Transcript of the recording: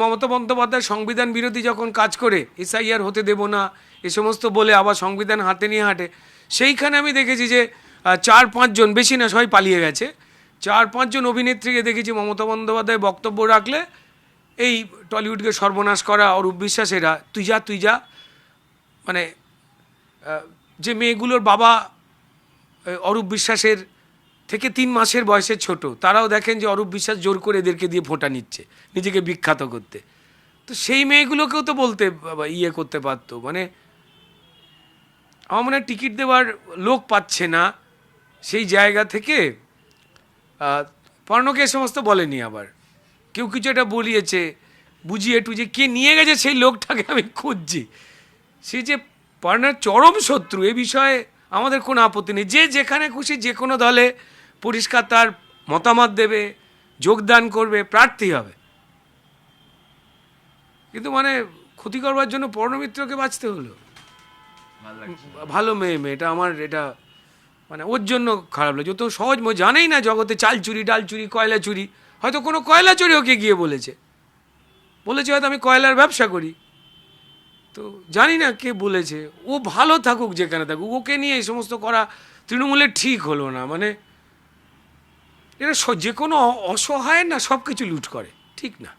মমতা বন্দ্যোপাধ্যায় সংবিধান বিরোধী যখন কাজ করে এসআইআর হতে দেব না এ সমস্ত বলে আবার সংবিধান হাতে নিয়ে হাঁটে, সেইখানে আমি দেখেছি যে 4-5 জন, বেশি না, সবাই পালিয়ে গেছে, 4-5 জন অভিনেত্রীকে দেখেছি মমতা বন্দ্যোপাধ্যায় বক্তব্য রাখলে এই টলিউডকে সর্বনাশ করা, অরূপ বিশ্বাস, এরা তুই যা মানে যে মেয়েগুলোর বাবা অরূপ বিশ্বাসের থেকে 3 মাসের বয়সের ছোট, তারাও দেখেন যে অরূপ বিশ্বাস জোর করে এদেরকে দিয়ে ফোঁটা নিচ্ছে নিজেকে বিখ্যাত করতে। তো সেই মেয়েগুলোকেও তো বলতে ইয়ে করতে পারতো, মানে আমার মনে হয় টিকিট দেওয়ার লোক পাচ্ছে না সেই জায়গা থেকে। পর্ণকে এ সমস্ত বলেনি, আবার কেউ কিছু একটা বলিয়েছে বুঝিয়ে টুঝিয়ে, কে নিয়ে গেছে সেই লোকটাকে আমি খুঁজছি। সে যে পর্ণার চরম শত্রু, এ বিষয়ে আমাদের কোনো আপত্তি নেই, যে যেখানে খুশি যে কোনো দলে পরিষ্কার তার মতামত দেবে, যোগদান করবে, প্রার্থী হবে, কিন্তু মানে ক্ষতি করবার জন্য পর্ণমিত্রকে বাঁচতে হলো। ভালো মেয়েটা আমার, এটা মানে ওর জন্য খারাপ লাগে। যত সহজ জানেই না জগতে চাল চুরি, ডাল চুরি, কয়লা চুরি, হয়তো কোনো কয়লা চুরি ওকে গিয়ে বলেছে হয়তো আমি কয়লার ব্যবসা করি, তো জানি না কে বলেছে। ও ভালো থাকুক যেখানে থাকুক, ওকে নিয়ে এই সমস্ত করা তৃণমূলের ঠিক হলো না। মানে এরা যে কোনো অসহায় না সব কিছু লুট করে, ঠিক না।